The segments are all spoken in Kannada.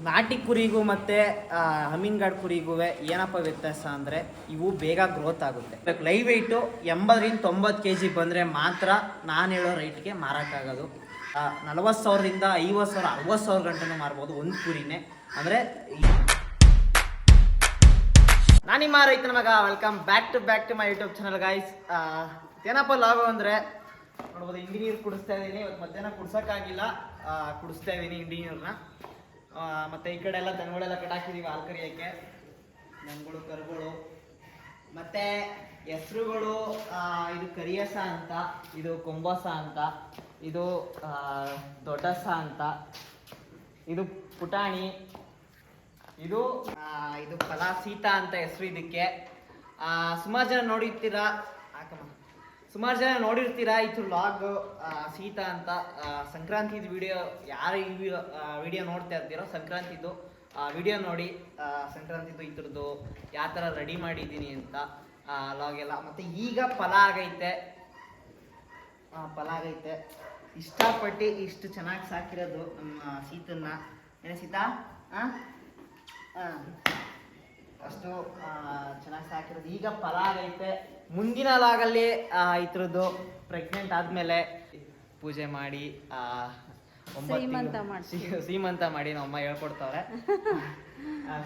ನಾಟಿ ಕುರಿಗೂ ಮತ್ತು ಹಮ್ಮಿಂಗ್ ಕುರಿಗೂ ಏನಪ್ಪ ವ್ಯತ್ಯಾಸ ಅಂದರೆ ಇವು ಬೇಗ ಗ್ರೋತ್ ಆಗುತ್ತೆ. ಲೈವ್ ವೆಯ್ಟು 80-90 kg ಬಂದರೆ ಮಾತ್ರ ನಾನು ಹೇಳೋ ರೈಟ್ಗೆ ಮಾರೋಕ್ಕಾಗೋದು. 40,000ರಿಂದ 50,000 60,000 ಗಂಟೆನೂ ಮಾರ್ಬೋದು ಒಂದು ಕುರಿನೇ. ಅಂದರೆ ನಾನು ನಿಮ್ಮ ರೈತನ ಮಗ. Welcome back to my YouTube channel guys. ಏನಪ್ಪ ಲಾಗು ಅಂದರೆ ನೋಡ್ಬೋದು, ಇಂಡಿ ನೀರು ಕುಡಿಸ್ತಾ ಇದ್ದೀನಿ. ಇವತ್ತು ಮಧ್ಯಾಹ್ನ ಕುಡ್ಸೋಕ್ಕಾಗಿಲ್ಲ, ಕುಡಿಸ್ತಾ ಇದ್ದೀನಿ ಇಂಡಿ ನೀರನ್ನ. ಮತ್ತು ಈ ಕಡೆ ಎಲ್ಲ ದನಗಳೆಲ್ಲ ಕಟ್ಟಾಕಿದ್ದೀವಿ ಹಾಲು ಕರಿಯೋಕ್ಕೆ. ದನಗಳು, ಕರುಗಳು ಮತ್ತು ಹೆಸರುಗಳು. ಇದು ಕರಿಯಸ ಅಂತ, ಇದು ಕೊಂಬಸ ಅಂತ, ಇದು ದೊಡ್ಡಸ ಅಂತ, ಇದು ಪುಟಾಣಿ, ಇದು ಫಲ ಸೀತಾ ಅಂತ ಹೆಸರು ಇದಕ್ಕೆ. ಸುಮಾರು ಜನ ನೋಡಿರ್ತೀರಾ, ಇದು ಲಾಗ್ ಸೀತಾ ಅಂತ. ಸಂಕ್ರಾಂತಿದು ವಿಡಿಯೋ ಯಾರು ಈ ವಿಡಿಯೋ ನೋಡ್ತಾ ಇರ್ತೀರೋ ಸಂಕ್ರಾಂತಿದು ವಿಡಿಯೋ ನೋಡಿ. ಸಂಕ್ರಾಂತಿದು ಇದ್ರದ್ದು ಯಾವ ಥರ ರೆಡಿ ಮಾಡಿದ್ದೀನಿ ಅಂತ ಲಾಗ್ ಎಲ್ಲ. ಮತ್ತು ಈಗ ಫಲ ಆಗೈತೆ. ಇಷ್ಟಪಟ್ಟು ಇಷ್ಟು ಚೆನ್ನಾಗಿ ಸಾಕಿರೋದು ನಮ್ಮ ಸೀತನ್ನ. ಏನೇ ಸೀತಾ? ಅಷ್ಟು ಚೆನ್ನಾಗಿ ಸಾಕಿರೋದು. ಈಗ ಫಲ ಆಗೈತೆ. ಮುಂದಿನ ಲಾಗಲ್ಲಿ ಇದ್ರದ್ದು ಪ್ರೆಗ್ನೆಂಟ್ ಆದಮೇಲೆ ಪೂಜೆ ಮಾಡಿ ಸೀಮಂತ ಮಾಡಿ ನಮ್ಮ ಅಮ್ಮ ಹೇಳ್ಕೊಡ್ತಾವ್ರೆ.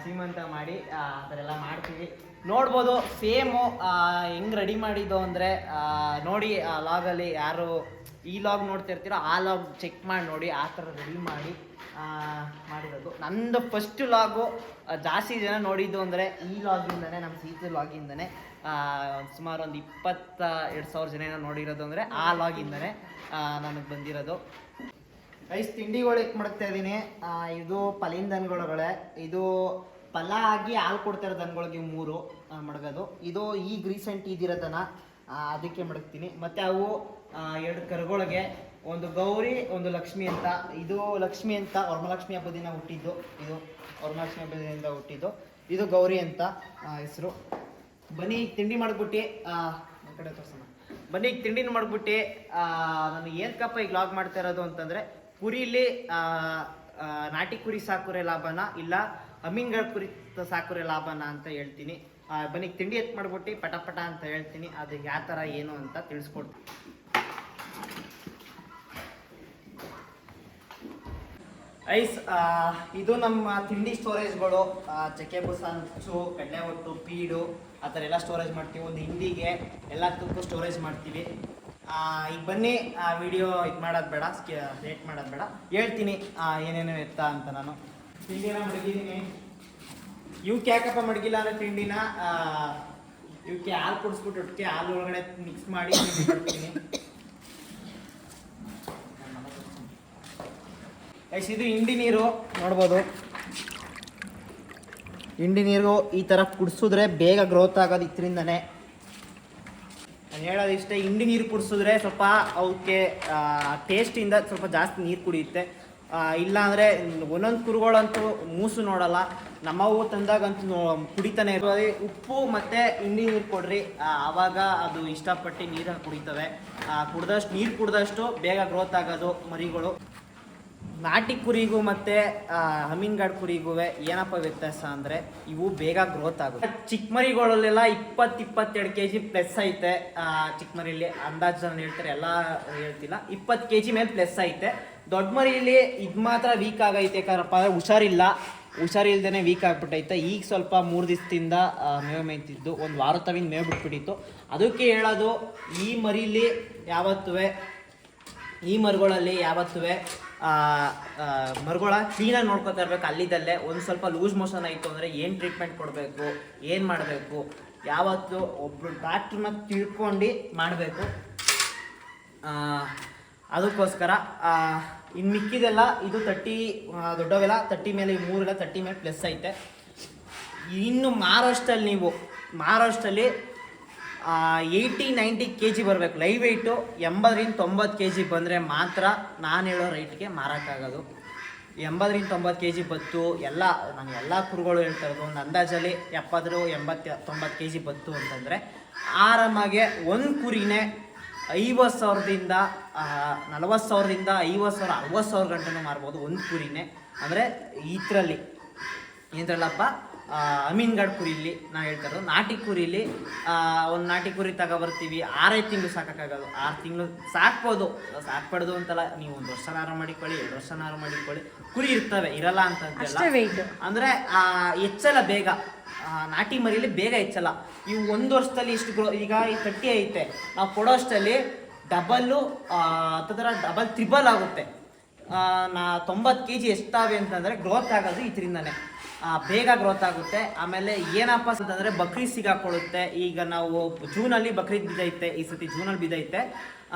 ಸೀಮಂತ ಮಾಡಿ ಆ ಥರ ಎಲ್ಲ ಮಾಡ್ತೀವಿ. ನೋಡ್ಬೋದು ಸೇಮು ಹೆಂಗೆ ರೆಡಿ ಮಾಡಿದ್ದು ಅಂದರೆ ನೋಡಿ. ಆ ಲಾಗಲ್ಲಿ ಯಾರು ಈ ಲಾಗ್ ನೋಡ್ತಿರ್ತೀರೋ ಆ ಲಾಗ್ ಚೆಕ್ ಮಾಡಿ ನೋಡಿ. ಆ ಥರ ರೆಡಿ ಮಾಡಿ ಮಾಡಿರೋದು. ನಂದು ಫಸ್ಟ್ ಲಾಗು ಜಾಸ್ತಿ ಜನ ನೋಡಿದ್ದು ಅಂದರೆ ಈ ಲಾಗಿಂದನೇ, ನಮ್ಮ ಸೀತೆ ಲಾಗಿಂದನೇ. ಸುಮಾರು ಒಂದು 22,000 ಜನ ನೋಡಿರೋದು ಅಂದರೆ ಆ ಲಾಗಿಂದನೇ ನನಗೆ ಬಂದಿರೋದು. ತಿಂಡಿಗಳು ಮಾಡ್ತಾ ಇದ್ದೀನಿ. ಇದು ಪಲಿನ ದನಗಳೇ. ಇದು ಫಲ ಆಗಿ ಹಾಲು ಕೊಡ್ತಾರೋ ದನಗಳಿಗೆ 3 ಮಡಗೋದು. ಇದು ಈಗ ರೀಸೆಂಟ್ ಇದಿರೋ ದನ, ಅದಕ್ಕೆ ಮಡಗ್ತೀನಿ. ಮತ್ತು ಅವು 2 ಕರುಗಳಿಗೆ, ಒಂದು ಗೌರಿ, ಒಂದು ಲಕ್ಷ್ಮಿ ಅಂತ. ಇದು ಲಕ್ಷ್ಮಿ ಅಂತ ವರಮಲಕ್ಷ್ಮಿ ಹಬ್ಬದಿಂದ ಹುಟ್ಟಿದ್ದು. ಇದು ವರಮಲಕ್ಷ್ಮಿ ಹಬ್ಬದಿಂದ ಹುಟ್ಟಿದ್ದು. ಇದು ಗೌರಿ ಅಂತ ಹೆಸರು. ಬನ್ನಿ ತಿಂಡಿ ಮಾಡಿಬಿಟ್ಟು ಕಡೆ ತೋರ್ಸೋಣ. ಬನ್ನಿ ತಿಂಡಿನ ಮಾಡಿಬಿಟ್ಟು ನಾನು ಏನಕ್ಕಪ್ಪ ಈಗ ಲಾಗ್ ಮಾಡ್ತಾ ಇರೋದು ಅಂತಂದರೆ, ಕುರಿಲಿ ನಾಟಿ ಕುರಿ ಸಾಕುರೆ ಲಾಭನ ಇಲ್ಲ ಹಮ್ಮಿಂಗ್ ಕುರಿ ಸಾಕುರೆ ಲಾಭನ ಅಂತ ಹೇಳ್ತೀನಿ. ಬನ್ನಿ ತಿಂಡಿ ಎತ್ತು ಮಾಡ್ಬಿಟ್ಟು ಪಟ ಅಂತ ಹೇಳ್ತೀನಿ. ಅದು ಯಾವ ಥರ ಏನು ಅಂತ ತಿಳಿಸ್ಕೊಡ್ತೀನಿ. ಇದು ನಮ್ಮ ತಿಂಡಿ ಸ್ಟೋರೇಜ್ಗಳು. ಚಕ್ಕೆ ಬೂಸ, ನುಚ್ಚು, ಕಡಲೆ ಒಟ್ಟು, ಪೀಡು ಆ ಥರ ಎಲ್ಲ ಸ್ಟೋರೇಜ್ ಮಾಡ್ತೀವಿ. ಒಂದು ಹಿಂಡಿಗೆ ಎಲ್ಲದಕ್ಕೂ ಸ್ಟೋರೇಜ್ ಮಾಡ್ತೀವಿ. ಈಗ ಬನ್ನಿ ವಿಡಿಯೋ ಇದು ಮಾಡೋದು ಬೇಡ, ಲೇಟ್ ಮಾಡೋದು ಬೇಡ, ಹೇಳ್ತೀನಿ ಏನೇನು ಎತ್ತ ಅಂತ. ನಾನು ತಿಂಡಿನ ಮಡಗಿದ್ದೀನಿ. ಇವಕ್ಕೆ ಯಾಕಪ್ಪ ಮಡಗಿಲ್ಲ ಅಂದರೆ ತಿಂಡಿನ ಇವಕ್ಕೆ ಹಾಲು ಕುಡಿಸ್ಬಿಟ್ಟು ಒಟ್ಟಿಗೆ ಹಾಲು ಒಳಗಡೆ ಮಿಕ್ಸ್ ಮಾಡಿ ಮಾಡ್ತೀನಿ. ಇದು ಹಿಂಡಿ ನೀರು ನೋಡ್ಬೋದು. ಹಿಂಡಿ ನೀರು ಈ ಥರ ಕುಡಿಸಿದ್ರೆ ಬೇಗ ಗ್ರೋತ್ ಆಗೋದು ಇದರಿಂದನೇ. ನಾನು ಹೇಳೋದು ಇಷ್ಟೇ, ಹಿಂಡಿ ನೀರು ಕುಡಿಸಿದ್ರೆ ಸ್ವಲ್ಪ ಅವಕ್ಕೆ ಟೇಸ್ಟಿಂದ ಸ್ವಲ್ಪ ಜಾಸ್ತಿ ನೀರು ಕುಡಿಯುತ್ತೆ. ಇಲ್ಲಾಂದರೆ ಒಂದೊಂದು ಕುರುಗಳಂತೂ ಮೂಸು ನೋಡಲ್ಲ. ನಮ್ಮವು ತಂದಾಗಂತೂ ಕುಡಿತಾನೆ ಇರೋದು. ಉಪ್ಪು ಮತ್ತು ಹಿಂಡಿ ನೀರು ಕೊಡ್ರಿ, ಆವಾಗ ಅದು ಇಷ್ಟಪಟ್ಟು ನೀರನ್ನು ಕುಡಿತವೆ. ನೀರು ಕುಡ್ದಷ್ಟು ಬೇಗ ಗ್ರೋತ್ ಆಗೋದು ಮರಿಗಳು. ನಾಟಿ ಕುರಿಗೂ ಮತ್ತು ಹಮ್ಮಿಂಗ್ ಕುರಿಗೂ ಏನಪ್ಪ ವ್ಯತ್ಯಾಸ ಅಂದರೆ ಇವು ಬೇಗ ಗ್ರೋತ್ ಆಗುತ್ತೆ. ಚಿಕ್ಕ ಮರಿಗಳಲ್ಲೆಲ್ಲ 20-22 kg ಪ್ಲಸ್ ಐತೆ. ಚಿಕ್ಕ ಮರಿಲಿ ಅಂದಾಜು ನಾನು ಹೇಳ್ತಾರೆ, ಎಲ್ಲ ಹೇಳ್ತಿಲ್ಲ, 20 kg ಮೇಲೆ ಪ್ಲಸ್ ಐತೆ. ದೊಡ್ಡ ಮರಿಲಿ ಇದು ಮಾತ್ರ ವೀಕ್ ಆಗೈತೆ. ಯಾಕಂದ್ರಪ್ಪ ಹುಷಾರಿಲ್ದೇ ವೀಕ್ ಆಗಿಬಿಟ್ಟೈತೆ. ಈಗ ಸ್ವಲ್ಪ 3 ದಿವಸದಿಂದ ಮೇವು ಮೇಯ್ತಿದ್ದು, ಒಂದು ವಾರ ತವಿನ ಮೇವು ಬಿಟ್ಬಿಟ್ಟಿತ್ತು. ಅದಕ್ಕೆ ಹೇಳೋದು, ಈ ಮರಿಗಳಲ್ಲಿ ಯಾವತ್ತೂ ಮರುಗಳ ಕ್ಲೀನಾಗಿ ನೋಡ್ಕೊತಾ ಇರಬೇಕು. ಅಲ್ಲಿದ್ದಲ್ಲೇ ಒಂದು ಸ್ವಲ್ಪ ಲೂಸ್ ಮೋಷನ್ ಆಯಿತು ಅಂದರೆ ಏನು ಟ್ರೀಟ್ಮೆಂಟ್ ಕೊಡಬೇಕು, ಏನು ಮಾಡಬೇಕು, ಯಾವತ್ತು ಒಬ್ಬರು ಡಾಕ್ಟ್ರನ್ನ ತಿಳ್ಕೊಂಡು ಮಾಡಬೇಕು. ಅದಕ್ಕೋಸ್ಕರ ಇನ್ನು ಮಿಕ್ಕಿದೆಲ್ಲ ಇದು 30 ದೊಡ್ಡವೆಲ್ಲ 30 ಮೇಲೆ, 3 30 ಮೇಲೆ ಪ್ಲಸ್ ಐತೆ. ಇನ್ನು ಮಾರೋಷ್ಟಲ್ಲಿ 80-90 kg ಬರಬೇಕು. ಲೈವ್ ವೆಯ್ಟು 80-90 kg ಬಂದರೆ ಮಾತ್ರ ನಾನು ಹೇಳೋ ರೈಟ್ಗೆ ಮಾರೋಕ್ಕಾಗೋದು. 80-90 kg ಬತ್ತು ನಾನು ಎಲ್ಲ ಕುರುಗಳು ಹೇಳ್ತಾ ಇರೋದು. ಒಂದು ಅಂದಾಜಲ್ಲಿ 70-80-90 kg ಬತ್ತು ಅಂತಂದರೆ ಆರಾಮಾಗೆ ಒಂದು ಕುರಿನೇ 50,000ದಿಂದ 40,000ರಿಂದ 50,000 60,000 ಗಂಟೆನೂ ಮಾರ್ಬೋದು ಒಂದು ಕುರಿನೇ. ಅಂದರೆ ಏನಂತಾರಲ್ಲಪ್ಪ ಅಮೀನ್ಗಢ ಕುರಿಲಿ ನಾವು ಹೇಳ್ತಾರೋ ನಾಟಿ ಕುರಿಲಿ ಒಂದು ನಾಟಿ ಕುರಿ ತಗೊಬರ್ತೀವಿ 6-5 ತಿಂಗಳು ಸಾಕಾಗಲ್ಲ. 6 ತಿಂಗಳು ಸಾಕ್ಬೋದು, ಸಾಕ್ಬಾರ್ದು ಅಂತಲ್ಲ. ನೀವು 1 ವರ್ಷನಾರು ಮಾಡಿಕೊಳ್ಳಿ, 2 ವರ್ಷನಾರು ಮಾಡಿಕೊಳ್ಳಿ, ಕುರಿ ಇರ್ತವೆ, ಇರಲ್ಲ ಅಂತಂತೆಲ್ಲ. ಅಂದರೆ ಹೆಚ್ಚಲ್ಲ ಬೇಗ, ನಾಟಿ ಮರಿಲಿ ಬೇಗ ಹೆಚ್ಚಲ್ಲ. ಇವು 1 ವರ್ಷದಲ್ಲಿ ಇಷ್ಟು ಈಗ ಈ 30 ಐತೆ, ನಾವು ಕೊಡೋಷ್ಟಲ್ಲಿ ಡಬಲ್ಲು ಡಬಲ್ ತ್ರಿಬಲ್ ಆಗುತ್ತೆ. 90 kg ಎಷ್ಟಾವೆ ಅಂತಂದರೆ ಗ್ರೋತ್ ಆಗೋದು ಇದರಿಂದನೇ, ಬೇಗ ಗ್ರೋತ್ ಆಗುತ್ತೆ. ಆಮೇಲೆ ಏನಪ್ಪ ಅಂತಂದರೆ ಬಕ್ರೀದ್ ಸಿಗಾಕೊಳ್ಳುತ್ತೆ. ಈಗ ನಾವು ಜೂನಲ್ಲಿ ಬಕ್ರೀದ್ ಬಿದ್ದೈತೆ, ಈ ಸತಿ ಜೂನಲ್ಲಿ ಬಿದ್ದೈತೆ.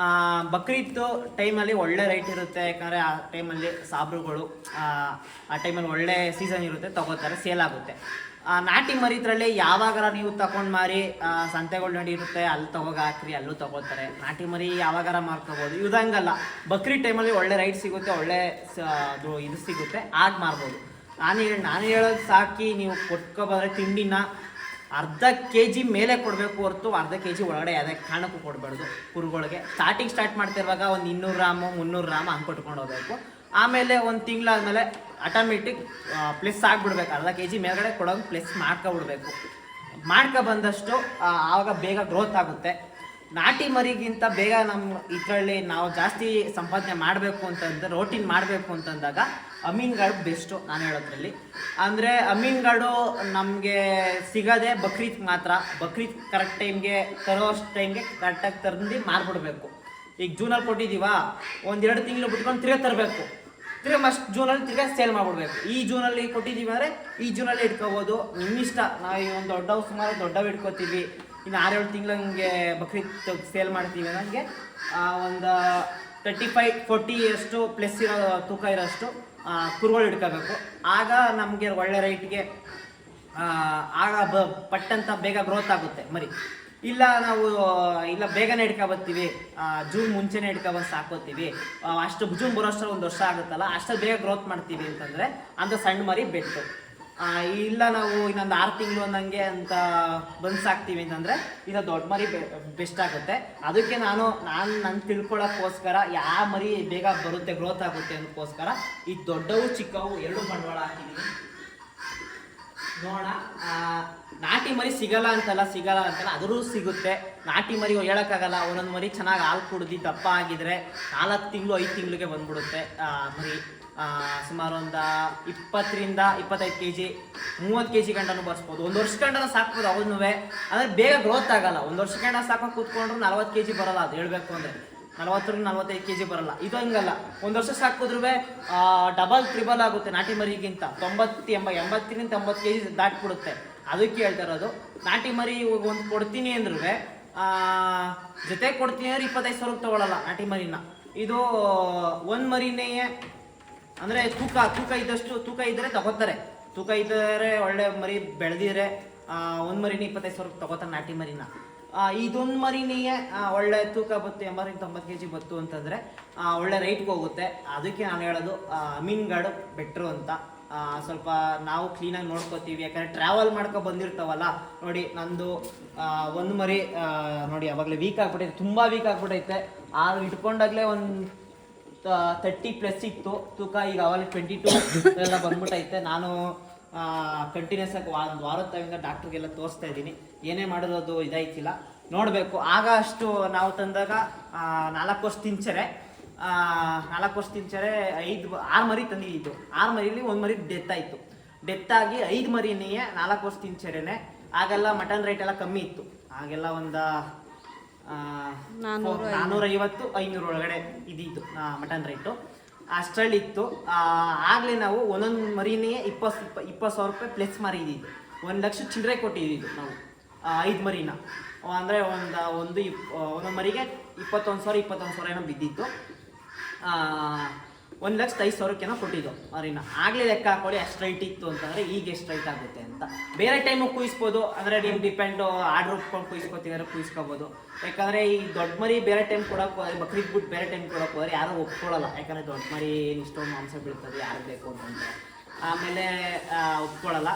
ಬಕ್ರೀದ್ ಟೈಮಲ್ಲಿ ಒಳ್ಳೆ ರೈಟ್ ಇರುತ್ತೆ, ಯಾಕಂದರೆ ಆ ಟೈಮಲ್ಲಿ ಸಾಬ್ರುಗಳು ಆ ಟೈಮಲ್ಲಿ ಒಳ್ಳೆ ಸೀಸನ್ ಇರುತ್ತೆ, ತಗೋತಾರೆ, ಸೇಲ್ ಆಗುತ್ತೆ. ನಾಟಿ ಮರಿದ್ರಲ್ಲಿ ಯಾವಾಗಾರ ನೀವು ತಗೊಂಡು ಮಾರಿ ಸಂತೆಗಳು ನಡಿರುತ್ತೆ, ಅಲ್ಲಿ ತಗೋಗಿ ಹಾಕ್ರಿ, ಅಲ್ಲೂ ತಗೋತಾರೆ. ನಾಟಿ ಮರಿ ಯಾವಾಗಾರ ಮಾರ್ಕೋಬೋದು. ಇವ್ದಂಗಲ್ಲ, ಬಕ್ರೀದ್ ಟೈಮಲ್ಲಿ ಒಳ್ಳೆ ರೈಟ್ ಸಿಗುತ್ತೆ, ಒಳ್ಳೆ ಇದು ಸಿಗುತ್ತೆ, ಆಗ ಮಾರ್ಬೋದು. ನಾನು ಹೇಳೋದು ಸಾಕಿ ನೀವು ಕೊಟ್ಕೊಬಂದ್ರೆ ತಿಂಡಿನ ಅರ್ಧ kg ಮೇಲೆ ಕೊಡಬೇಕು ಹೊರತು ಅರ್ಧ kg ಒಳಗಡೆ ಯಾವುದೇ ಕಾರಣಕ್ಕೂ ಕೊಡಬಾರ್ದು ಕುರುಗಳಿಗೆ. ಸ್ಟಾರ್ಟ್ ಮಾಡ್ತಿರುವಾಗ ಒಂದು 200 ಗ್ರಾಮು 300 ಗ್ರಾಮ್ ಹಂಗೆ ಕೊಟ್ಕೊಂಡು ಹೋಗ್ಬೇಕು. ಆಮೇಲೆ 1 ತಿಂಗಳಾದಮೇಲೆ ಆಟೋಮೆಟಿಕ್ ಪ್ಲಸ್ ಆಗಿಬಿಡ್ಬೇಕು. ಅರ್ಧ kg ಮೇಲ್ಗಡೆ ಕೊಡೋದು ಪ್ಲಸ್ ಮಾಡ್ಕೊಬಿಡ್ಬೇಕು. ಬಂದಷ್ಟು ಆವಾಗ ಬೇಗ ಗ್ರೋತ್ ಆಗುತ್ತೆ. ನಾಟಿ ಮರಿಗಿಂತ ಬೇಗ ನಮ್ಮ ಇದರಲ್ಲಿ ನಾವು ಜಾಸ್ತಿ ಸಂಪಾದನೆ ಮಾಡಬೇಕು ಅಂತಂದ್ರೆ, ರೋಟೀನ್ ಮಾಡಬೇಕು ಅಂತಂದಾಗ ಅಮೀನ್ಗಢ ಬೆಸ್ಟು ನಾನು ಹೇಳೋದ್ರಲ್ಲಿ. ಅಂದರೆ ಅಮೀನ್ಗಢು ನಮಗೆ ಸಿಗೋದೇ ಬಕ್ರೀದ್ ಮಾತ್ರ. ಬಕ್ರೀದ್ ಕರೆಕ್ಟ್ ಟೈಮ್ಗೆ ತರೋಷ್ಟು ಟೈಮ್ಗೆ ಕರೆಕ್ಟಾಗಿ ತಂದು ಮಾರ್ಬಿಡ್ಬೇಕು. ಈಗ ಜೂನಲ್ಲಿ ಕೊಟ್ಟಿದ್ದೀವಾ, 1-2 ತಿಂಗಳು ಬಿಟ್ಕೊಂಡು ತಿರ್ಗಾ ತರಬೇಕು, ತಿರ್ಗಾ ಜೂನಲ್ಲಿ ತಿರ್ಗಾ ಸೇಲ್ ಮಾಡಿಬಿಡ್ಬೇಕು. ಈ ಜೂನಲ್ಲಿ ಕೊಟ್ಟಿದ್ದೀವಿ ಅಂದರೆ ಈ ಜೂನಲ್ಲಿ ಇಟ್ಕೋಬೋದು, ನಿಮ್ಮಿಷ್ಟ. ನಾವು ಈ ಒಂದು ಸುಮಾರು ದೊಡ್ಡವು ಇಟ್ಕೋತೀವಿ, ಇನ್ನು 6-7 ತಿಂಗಳು ಹಂಗೆ ಬಕ್ರೀದ್ ಸೇಲ್ ಮಾಡ್ತೀವಿ ನನಗೆ ಒಂದು 35-40 ಅಷ್ಟು ಪ್ಲಸ್ ಇರೋ ತೂಕ ಇರೋಷ್ಟು ಕುರುಗಳು ಇಟ್ಕೋಬೇಕು. ಆಗ ನಮಗೆ ಒಳ್ಳೆ ರೈಟ್ಗೆ ಆಗ ಪಟ್ಟಂತ ಬೇಗ ಗ್ರೋತ್ ಆಗುತ್ತೆ ಮರಿ. ಇಲ್ಲ ಬೇಗನೆ ಹಿಡ್ಕೊಬತ್ತೀವಿ, ಜೂನ್ ಮುಂಚೆನೇ ಹಿಡ್ಕೊಬಂದು ಸಾಕೋತೀವಿ, ಅಷ್ಟು ಜೂನ್ ಬರೋಷ್ಟರಲ್ಲಿ 1 ವರ್ಷ ಆಗುತ್ತಲ್ಲ, ಅಷ್ಟು ಬೇಗ ಗ್ರೋತ್ ಮಾಡ್ತೀವಿ ಅಂತಂದರೆ ಅಂತ ಸಣ್ಣ ಮರಿ ಬೆಟ್ಟು. ಇಲ್ಲ ನಾವು ಇನ್ನೊಂದು 6 ತಿಂಗಳು ಅನ್ನಂಗೆ ಅಂತ ಬಂದು ಸಾಕ್ತೀವಿ ಅಂತಂದರೆ ಇದು ದೊಡ್ಡ ಮರಿ ಬೆಸ್ಟ್ ಆಗುತ್ತೆ. ಅದಕ್ಕೆ ನಾನು ತಿಳ್ಕೊಳ್ಳೋಕ್ಕೋಸ್ಕರ ಯಾವ ಮರಿ ಬೇಗ ಬರುತ್ತೆ ಗ್ರೋತ್ ಆಗುತ್ತೆ ಅನ್ನೋಕ್ಕೋಸ್ಕರ ಈ ದೊಡ್ಡವು ಚಿಕ್ಕವು 2 ಬಂಡವಾಳ ಹಾಕಿದ್ದೀನಿ. ನೋಡೋಣ, ನಾಟಿ ಮರಿ ಸಿಗಲ್ಲ ಅಂತಲ್ಲ, ಅದರೂ ಸಿಗುತ್ತೆ. ನಾಟಿ ಮರಿ ಹೇಳೋಕ್ಕಾಗಲ್ಲ, ಒಂದೊಂದು ಮರಿ ಚೆನ್ನಾಗಿ ಹಾಲು ಕುಡ್ದು ದಪ್ಪ ಆಗಿದ್ರೆ 4 ತಿಂಗಳು 5 ತಿಂಗಳಿಗೆ ಬಂದ್ಬಿಡುತ್ತೆ ಮರಿ. ಸುಮಾರು ಒಂದು 20-25 kg 30 kg ಗಂಟನೂ ಬರ್ಸ್ಬೋದು. 1 ವರ್ಷ ಗಂಟನ ಸಾಕ್ಬೋದು ಅವನ್ನೂ. ಅಂದರೆ ಬೇಗ ಗ್ರೋತ್ ಆಗಲ್ಲ. 1 ವರ್ಷ ಗಂಟ ಸಾಕೊಂಡು ಕೂತ್ಕೊಂಡ್ರು 40 kg ಬರೋಲ್ಲ. ಅದು ಹೇಳಬೇಕು ಅಂದರೆ 40-45 kg ಬರಲ್ಲ. ಇದು ಹಂಗಲ್ಲ, 1 ವರ್ಷ ಸಾಕಿದ್ರೂ ಡಬಲ್ ತ್ರಿಬಲ್ ಆಗುತ್ತೆ ನಾಟಿ ಮರಿಗಿಂತ. 80-90 kg ದಾಟ್ಬಿಡುತ್ತೆ. ಅದಕ್ಕೆ ಹೇಳ್ತಾ ಇರೋದು, ನಾಟಿ ಮರಿ ಒಂದು ಕೊಡ್ತೀನಿ ಅಂದ್ರೂ ಜೊತೆಗೆ ಕೊಡ್ತೀನಿ ಅಂದ್ರೆ 25,000 ತೊಗೊಳ್ಳಲ್ಲ ನಾಟಿ ಮರಿನ. ಇದು ಒಂದು ಮರಿನೇ ಅಂದರೆ ತೂಕ ಇದ್ದರೆ ತಗೋತಾರೆ. ತೂಕ ಇದ್ದರೆ ಒಳ್ಳೆ ಮರಿ ಬೆಳೆದಿದ್ರೆ ಒಂದು ಮರಿನ 25,000 ತೊಗೋತಾರೆ ನಾಟಿ ಮರಿನ. ಇದೊಂದು ಮರಿನೇ ಒಳ್ಳೆ ತೂಕ ಬತ್ತು 80-90 kg ಬತ್ತು ಅಂತಂದರೆ ಒಳ್ಳೆ ರೈಟ್ಗೆ ಹೋಗುತ್ತೆ. ಅದಕ್ಕೆ ನಾನು ಹೇಳೋದು ಅಮೀನ್ಗಢ ಬೆಟ್ರು ಅಂತ. ಸ್ವಲ್ಪ ನಾವು ಕ್ಲೀನಾಗಿ ನೋಡ್ಕೋತೀವಿ, ಯಾಕಂದರೆ ಟ್ರಾವೆಲ್ ಮಾಡ್ಕೊ ಬಂದಿರ್ತಾವಲ್ಲ. ನೋಡಿ ನಂದು ಒಂದು ಮರಿ ನೋಡಿ ಅವಾಗಲೇ ವೀಕ್ ಆಗ್ಬಿಟ್ಟೈತೆ, ತುಂಬ ವೀಕ್ ಆಗ್ಬಿಟ್ಟೈತೆ. ಇಟ್ಕೊಂಡಾಗಲೇ ಒಂದು 30+ ಇತ್ತು ತೂಕ. ಈಗ ಅವಾಗ 22 ಎಲ್ಲ ಬಂದ್ಬಿಟ್ಟೈತೆ. ನಾನು ಕಂಟಿನ್ಯೂಸ್ ಆಗಿ ಒಂದು ವಾರದ ತಗೊಂಡ ಡಾಕ್ಟ್ರಿಗೆಲ್ಲ ತೋರಿಸ್ತಾ ಇದ್ದೀನಿ. ಏನೇ ಮಾಡೋದು ಇದಾಯ್ತಿಲ್ಲ, ನೋಡಬೇಕು. ಆಗ ಅಷ್ಟು ನಾವು ತಂದಾಗ 4 ವರ್ಷ ತಿಂಚರೆ 6 ಮರಿ ತಂದಿದ್ದು. 6 ಮರಿಲಿ 1 ಮರಿ ಡೆತ್ ಆಗಿ 5 ಮರಿನೇ 4 ವರ್ಷ ತಿಂಚರೆನೆ. ಆಗೆಲ್ಲ ಮಟನ್ ರೇಟ್ ಎಲ್ಲ ಕಮ್ಮಿ ಇತ್ತು. ಆಗೆಲ್ಲ ಒಂದು 450-500 ಒಳಗಡೆ ಇದ್ದಿತ್ತು ಮಟನ್ ರೇಟು, ಅಷ್ಟರಲ್ಲಿ ಇತ್ತು. ಆಗಲೇ ನಾವು ಒಂದೊಂದು ಮರಿನೇ 20,000 ರೂಪಾಯಿ ಪ್ಲಸ್ ಮಾರಿದ್ದು. 1 ಲಕ್ಷ ಚಿಲ್ಲರೆ ಕೊಟ್ಟಿದ್ದು ನಾವು 5 ಮರಿನ. ಅಂದರೆ ಒಂದೊಂದು ಮರಿಗೆ 21,000 ಏನೋ ಬಿದ್ದಿತ್ತು. 1,05,000 ಕೊಟ್ಟಿದ್ದು ಮರಿನ. ಆಗಲೇ ಲೆಕ್ಕ ಹಾಕೊಳ್ಳಿ ಎಷ್ಟು ರೈಟ್ ಇತ್ತು ಅಂತಂದರೆ ಈಗ ಎಷ್ಟು ರೈಟ್ ಆಗುತ್ತೆ ಅಂತ. ಬೇರೆ ಟೈಮು ಕುಯಿಸ್ಬೋದು, ಅಂದರೆ ನೀವು ಡಿಪೆಂಡು ಆರ್ಡ್ರ್ ಉಟ್ಕೊಂಡು ಕುಯಿಸ್ಕೊತಿದ್ದಾರೆ ಕುಯಿಸ್ಕೋಬೋದು. ಯಾಕಂದರೆ ಈ ದೊಡ್ಡ ಮರಿ ಬೇರೆ ಟೈಮ್ ಕೊಡೋಕೆ ಹೋದ್ರೆ, ಬಕ್ರೀದ್ ಬಿಟ್ಟು ಬೇರೆ ಟೈಮ್ ಕೊಡೋಕೆ ಹೋದ್ರೆ ಯಾರೂ ಒಪ್ಕೊಳ್ಳಲ್ಲ. ಯಾಕಂದರೆ ದೊಡ್ಡ ಮರಿ ಇಷ್ಟೊಂದು ಮಾಂಸ ಬೀಳ್ತದೆ, ಯಾರು ಬೇಕು ಅಂತಂದರೆ ಆಮೇಲೆ ಒಪ್ಕೊಳ್ಳಲ್ಲ,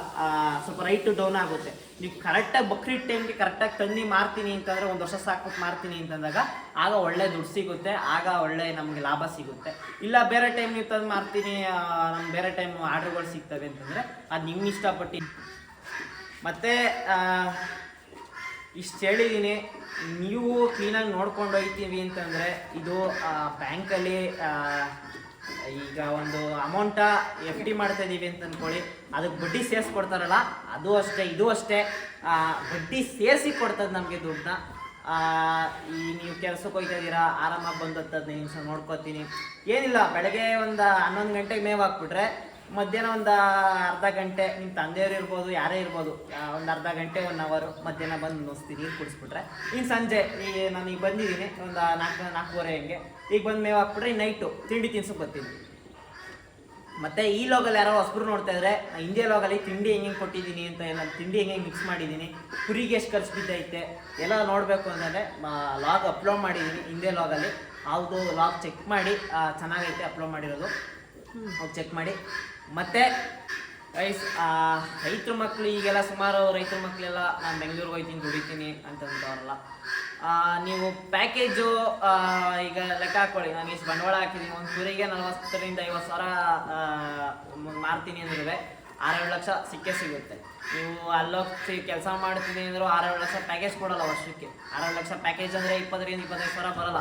ಸ್ವಲ್ಪ ರೈಟ್ ಡೌನ್ ಆಗುತ್ತೆ. ನೀವು ಕರೆಕ್ಟಾಗಿ ಬಕ್ರೀದ್ ಟೈಮ್ಗೆ ಕರೆಕ್ಟಾಗಿ ತಂದು ಮಾರ್ತೀನಿ ಅಂತಂದರೆ, ಒಂದು ವರ್ಷ ಸಾಕ್ಬಿಟ್ಟು ಮಾರ್ತೀನಿ ಅಂತಂದಾಗ ಆಗ ಒಳ್ಳೆ ದುಡ್ಡು ಸಿಗುತ್ತೆ, ಆಗ ಒಳ್ಳೆ ನಮಗೆ ಲಾಭ ಸಿಗುತ್ತೆ. ಇಲ್ಲ ಬೇರೆ ಟೈಮ್ ನೀವು ತಂದು ಮಾರ್ತೀನಿ, ನಮ್ಗೆ ಬೇರೆ ಟೈಮ್ ಆರ್ಡ್ರ್ಗಳು ಸಿಗ್ತವೆ ಅಂತಂದರೆ ಅದು ನಿಮ್ಮ ಇಷ್ಟಪಟ್ಟು. ಮತ್ತು ಇಷ್ಟು ಹೇಳಿದ್ದೀನಿ, ನೀವು ಕ್ಲೀನಾಗಿ ನೋಡ್ಕೊಂಡು ಹೋಗ್ತೀವಿ ಅಂತಂದರೆ ಇದು ಬ್ಯಾಂಕಲ್ಲಿ ಈಗ ಒಂದು ಅಮೌಂಟ FD ಮಾಡ್ತಾ ಇದ್ದೀವಿ ಅಂತ ಅಂದ್ಕೊಳ್ಳಿ, ಅದಕ್ಕೆ ಬಡ್ಡಿ ಸೇರಿಸ್ಕೊಡ್ತಾರಲ್ಲ, ಅದು ಅಷ್ಟೇ ಇದು ಅಷ್ಟೇ, ಬಡ್ಡಿ ಸೇರಿಸಿ ಕೊಡ್ತದೆ ನಮಗೆ ದುಡ್ಡನ್ನ. ಈ ನೀವು ಕೆಲಸಕ್ಕೆ ಹೋಗ್ತಾ ಇದ್ದೀರಾ, ಆರಾಮಾಗಿ ಬಂದು 15 ನಿಮಿಷ ನೋಡ್ಕೊತೀನಿ, ಏನಿಲ್ಲ. ಬೆಳಗ್ಗೆ ಒಂದು 11 ಗಂಟೆಗೆ ಮೇವು ಹಾಕ್ಬಿಟ್ರೆ ಮಧ್ಯಾಹ್ನ ಒಂದು ಅರ್ಧ ಗಂಟೆ ನಿಮ್ಮ ತಂದೆಯವರು ಇರ್ಬೋದು, ಯಾರೇ ಇರ್ಬೋದು, ಒಂದು ಅರ್ಧ ಗಂಟೆ 1 ಅವರ್ ಮಧ್ಯಾಹ್ನ ಬಂದು ನುಸ್ತೀನಿ, ನೀರು ಕುಡಿಸ್ಬಿಟ್ರೆ ಇನ್ನು ಸಂಜೆ ನಾನು ಈಗ ಬಂದಿದ್ದೀನಿ ಒಂದು 4-4:30 ಹಂಗೆ, ಈಗ ಬಂದು ಮೇವು ಹಾಕ್ಬಿಟ್ರೆ ನೈಟು ತಿಂಡಿ ತಿನ್ಸಕ್ಕೆ ಬರ್ತೀನಿ. ಮತ್ತು ಈ ಲಾಗಲ್ಲಿ ಯಾರೋ ಹೊಸಬ್ರು ನೋಡ್ತಾ ಇದ್ರೆ, ಹಿಂದೆ ಲಾಗಲ್ಲಿ ತಿಂಡಿ ಹೆಂಗೆ ಕೊಟ್ಟಿದ್ದೀನಿ ಅಂತ, ಎಲ್ಲ ತಿಂಡಿ ಹೆಂಗೆ ಮಿಕ್ಸ್ ಮಾಡಿದ್ದೀನಿ, ಕುರಿಗೆ ಎಷ್ಟು ಖರ್ಚು ಬಿದ್ದೈತೆ ಎಲ್ಲ ನೋಡಬೇಕು ಅಂತಂದರೆ ಲಾಗ್ ಅಪ್ಲೋಡ್ ಮಾಡಿದ್ದೀನಿ ಹಿಂದೆ ಲಾಗಲ್ಲಿ. ಯಾವುದು ಲಾಗ್ ಚೆಕ್ ಮಾಡಿ, ಚೆನ್ನಾಗೈತೆ ಅಪ್ಲೋಡ್ ಮಾಡಿರೋದು, ಅವ್ರು ಚೆಕ್ ಮಾಡಿ. ಮತ್ತು ರೈತರ ಮಕ್ಕಳು ಈಗೆಲ್ಲ ಸುಮಾರು ರೈತರ ಮಕ್ಕಳೆಲ್ಲ ನಾನು ಬೆಂಗಳೂರಿಗೆ ಹೋಗ್ತೀನಿ ದುಡಿತೀನಿ ಅಂತಂದವ್ರಲ್ಲ, ನೀವು ಪ್ಯಾಕೇಜು ಈಗ ಲೆಕ್ಕ ಹಾಕ್ಕೊಳ್ಳಿ, ನಾನು ಇಷ್ಟು ಬಂಡವಾಳ ಹಾಕಿದ್ದೀನಿ, ಒಂದು ಕುರಿಗೆ 40,000 ರಿಂದ 50,000 ಮಾರ್ತೀನಿ ಅಂದ್ರೆ 6-7 ಲಕ್ಷ ಸಿಕ್ಕೇ ಸಿಗುತ್ತೆ. ನೀವು ಅಲ್ಲೋಗಿ ಕೆಲಸ ಮಾಡ್ತೀನಿ ಅಂದರೂ 6-7 ಲಕ್ಷ ಪ್ಯಾಕೇಜ್ ಕೊಡೋಲ್ಲ ವರ್ಷಕ್ಕೆ. 6-7 ಲಕ್ಷ ಪ್ಯಾಕೇಜ್ ಅಂದರೆ 20-25 ಬರೋಲ್ಲ,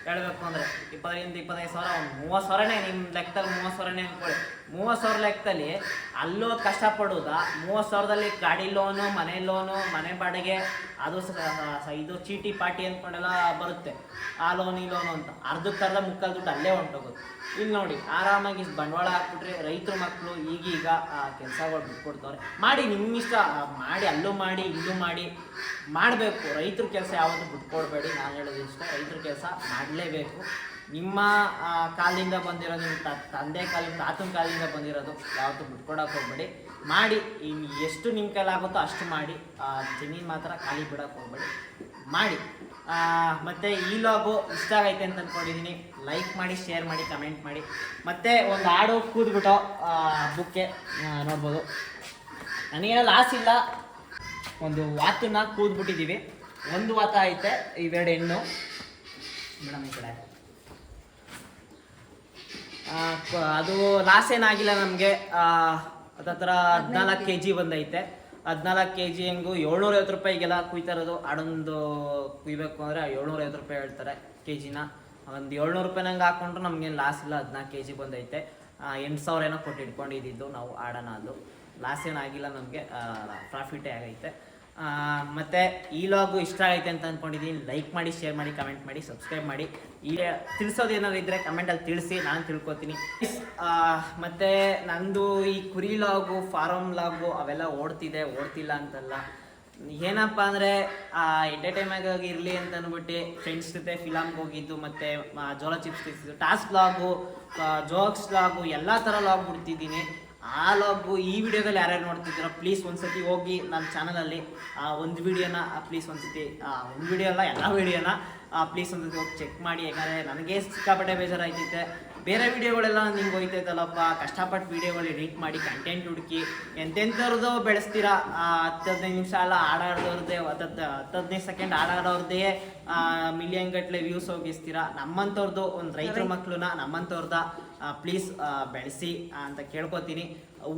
ಹೇಳಬೇಕು ಅಂದರೆ 20-25 ಒಂದು 30,000ನೇ ನಿಮ್ಮ ಲೆಕ್ಕದಲ್ಲಿ, 30,000ನೇ ಅಂದ್ಕೊಳ್ಳಿ. 30,000 ಲೆಕ್ಕದಲ್ಲಿ ಅಲ್ಲೋ ಕಷ್ಟಪಡೋದಾ, 30,000ದಲ್ಲಿ ಗಾಡಿ ಲೋನು, ಮನೆ ಲೋನು, ಮನೆ ಬಾಡಿಗೆ, ಅದು ಇದು ಚೀಟಿ ಪಾಟಿ ಅಂದ್ಕೊಂಡೆಲ್ಲ ಬರುತ್ತೆ, ಆ ಲೋನ್ ಈ ಲೋನು ಅಂತ ಅರ್ಧಕ್ಕರ್ಧ ಮುಕ್ಕಾಲು ದುಡ್ಡು ಅಲ್ಲೇ ಹೊಂಟೋಗುತ್ತೆ. ಇಲ್ಲಿ ನೋಡಿ, ಆರಾಮಾಗಿ ಬಂಡವಾಳ ಹಾಕ್ಬಿಟ್ರೆ ರೈತರ ಮಕ್ಕಳು ಈಗೀಗ ಕೆಲಸಗಳು ಬಿಟ್ಕೊಡ್ತವ್ರೆ. ಮಾಡಿ, ನಿಮ್ಮಿಷ್ಟ, ಮಾಡಿ, ಅಲ್ಲೂ ಮಾಡಿ ಇಲ್ಲೂ ಮಾಡಿ, ಮಾಡಬೇಕು. ರೈತರ ಕೆಲಸ ಯಾವತ್ತೂ ಬಿಟ್ಕೊಡ್ಬೇಡಿ. ನಾನು ಹೇಳೋದು ಇಷ್ಟ, ರೈತರ ಕೆಲಸ ಮಾಡಲೇಬೇಕು. ನಿಮ್ಮ ಕಾಲದಿಂದ ಬಂದಿರೋ, ನಿಮ್ಮ ತಂದೆ ಕಾಲಿಂದ, ತಾತನ ಕಾಲಿಂದ ಬಂದಿರೋದು ಯಾವತ್ತೂ ಬಿಟ್ಕೊಡಕ್ಕೆ ಹೋಗ್ಬೇಡಿ. ಮಾಡಿ, ಎಷ್ಟು ನಿಮ್ಮ ಕೈಲಾಗುತ್ತೋ ಅಷ್ಟು ಮಾಡಿ, ಜಮೀನು ಮಾತ್ರ ಖಾಲಿ ಬಿಡೋಕ್ಕೆ ಹೋಗ್ಬೇಡಿ, ಮಾಡಿ. ಮತ್ತು ಈ ಲಾಗು ಇಷ್ಟ ಆಗೈತೆ ಅಂತ ಅಂದ್ಕೊಂಡಿದ್ದೀನಿ. ಲೈಕ್ ಮಾಡಿ, ಶೇರ್ ಮಾಡಿ, ಕಮೆಂಟ್ ಮಾಡಿ. ಮತ್ತು ಒಂದು ಹಾಡು ಕೂದ್ಬಿಟ್ಟು ಬುಕ್ಕೆ ನೋಡ್ಬೋದು. ನನಗೇನೋ ಲಾಸ್ ಇಲ್ಲ, ಒಂದು ವಾತನ್ನ ಕೂದ್ಬಿಟ್ಟಿದ್ದೀವಿ. ಒಂದು ವಾತ ಐತೆ, ಇವೆರಡು ಹೆಣ್ಣು. ಮೇಡಮ್ ಈ ಕಡೆ ಅದು ಲಾಸ್ ಏನಾಗಿಲ್ಲ ನಮಗೆ. ಹತ್ರ 14 kg ಬಂದೈತೆ. 14 kg ಹೆಂಗು 750 ರೂಪಾಯಿಗೆಲ್ಲ ಕುಯ್ತಾ ಇರೋದು. ಆಡೊಂದು ಕುಯ್ಬೇಕು ಅಂದರೆ 750 ರೂಪಾಯಿ ಹೇಳ್ತಾರೆ ಕೆಜಿನ. ಒಂದು 700 ರೂಪಾಯಿ ನಂಗೆ ಹಾಕ್ಕೊಂಡ್ರು ನಮಗೇನು ಲಾಸ್ ಇಲ್ಲ. 14 kg ಬಂದೈತೆ. 8,000 ಏನೋ ಕೊಟ್ಟು ಇಟ್ಕೊಂಡಿದ್ದು ನಾವು ಆಡೋಣ. ಅದು ಲಾಸ್ ಏನಾಗಿಲ್ಲ ನಮಗೆ, ಪ್ರಾಫಿಟೇ ಆಗೈತೆ. ಮತ್ತು ಈ ಲಾಗು ಇಷ್ಟ ಆಗೈತೆ ಅಂತ ಅಂದ್ಕೊಂಡಿದ್ದೀನಿ. ಲೈಕ್ ಮಾಡಿ, ಶೇರ್ ಮಾಡಿ, ಕಮೆಂಟ್ ಮಾಡಿ, ಸಬ್ಸ್ಕ್ರೈಬ್ ಮಾಡಿ. ಈಗ ತಿಳಿಸೋದು ಏನಾದ್ರು ಇದ್ದರೆ ಕಮೆಂಟಲ್ಲಿ ತಿಳಿಸಿ, ನಾನು ತಿಳ್ಕೊತೀನಿ. ಮತ್ತು ನಂದು ಈ ಕುರಿ ಲಾಗು, ಫಾರಮ್ ಲಾಗು ಅವೆಲ್ಲ ಓಡ್ತಿಲ್ಲ ಅಂತಲ್ಲ. ಏನಪ್ಪ ಅಂದರೆ ಎಂಟರ್ಟೈನ್ಮೆಂಟ್ ಇರಲಿ ಅಂತ ಅಂದ್ಬಿಟ್ಟು ಫ್ರೆಂಡ್ಸ್ ಜೊತೆ ಫಿಲಮ್ಗೆ ಹೋಗಿದ್ದು, ಮತ್ತು ಜೋಳ ಚಿಪ್ಸ್ ತಿನ್ಸಿದ್ದು, ಟಾಸ್ಕ್ ಲಾಗು, ಜೋಕ್ಸ್ ಲಾಗು, ಎಲ್ಲ ಥರ ಲಾಗ್ ಬಿಡ್ತಿದ್ದೀನಿ. ಆ ಲಾಗು ಈ ವಿಡಿಯೋದಲ್ಲಿ ಯಾರ್ಯಾರು ನೋಡ್ತಿದ್ದೀರೋ ಪ್ಲೀಸ್ ಒಂದ್ಸತಿ ಹೋಗಿ ನನ್ನ ಚಾನಲಲ್ಲಿ ಒಂದು ವಿಡಿಯೋನ ಪ್ಲೀಸ್ ಒಂದ್ಸತಿ, ಒಂದು ವಿಡಿಯೋ ಅಲ್ಲ ಎಲ್ಲ ವಿಡಿಯೋನ ಪ್ಲೀಸ್ ಒಂದ್ಸತಿ ಹೋಗಿ ಚೆಕ್ ಮಾಡಿ. ಯಾಕಂದರೆ ನನಗೆ ಸಿಕ್ಕಾಪಟ್ಟೆ ಬೇಜಾರಾಯ್ತೈತೆ. ಬೇರೆ ವಿಡಿಯೋಗಳೆಲ್ಲ ನಿಮ್ಗೆ ಹೋಯ್ತೈತಲ್ಲಪ್ಪ, ಕಷ್ಟಪಟ್ಟು ವಿಡಿಯೋಗಳು ಎಡಿಟ್ ಮಾಡಿ ಕಂಟೆಂಟ್ ಹುಡುಕಿ ಎಂತೆಂಥವ್ರದ್ದು ಬೆಳೆಸ್ತೀರಾ. 10-15 ನಿಮಿಷ ಎಲ್ಲ ಆಡಾಡೋರ್ದೇ, 10-15 ಸೆಕೆಂಡ್ ಆಡಾಡೋರ್ದೇ ಮಿಲಿಯನ್ ಗಟ್ಟಲೆ ವ್ಯೂಸ್ ಹೋಗಿಸ್ತೀರಾ. ನಮ್ಮಂಥವ್ರದ್ದು ಒಂದು ರೈತರ ಮಕ್ಕಳನ್ನ ನಮ್ಮಂಥವ್ರದ ಪ್ಲೀಸ್ ಬೆಳೆಸಿ ಅಂತ ಕೇಳ್ಕೊತೀನಿ.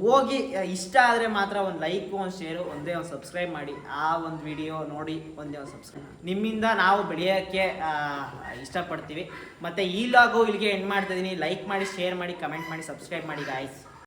ಹೋಗಿ ಇಷ್ಟ ಆದರೆ ಮಾತ್ರ ಒಂದು ಲೈಕ್, ಒಂದು ಶೇರು, ಒಂದೇ ಒಂದು ಸಬ್ಸ್ಕ್ರೈಬ್ ಮಾಡಿ. ಆ ಒಂದು ವಿಡಿಯೋ ನೋಡಿ ಒಂದೇ ಒಂದು ಸಬ್ಸ್ಕ್ರೈಬ್, ನಿಮ್ಮಿಂದ ನಾವು ಬೆಳೆಯೋಕ್ಕೆ ಇಷ್ಟಪಡ್ತೀವಿ. ಮತ್ತು ಈ ಲಾಗು ಇಲ್ಲಿಗೆ ಎಂಡ್ ಮಾಡ್ತಾಯಿದ್ದೀನಿ. ಲೈಕ್ ಮಾಡಿ, ಶೇರ್ ಮಾಡಿ, ಕಮೆಂಟ್ ಮಾಡಿ, ಸಬ್ಸ್ಕ್ರೈಬ್ ಮಾಡಿ ಗಾಯ್ಸ್.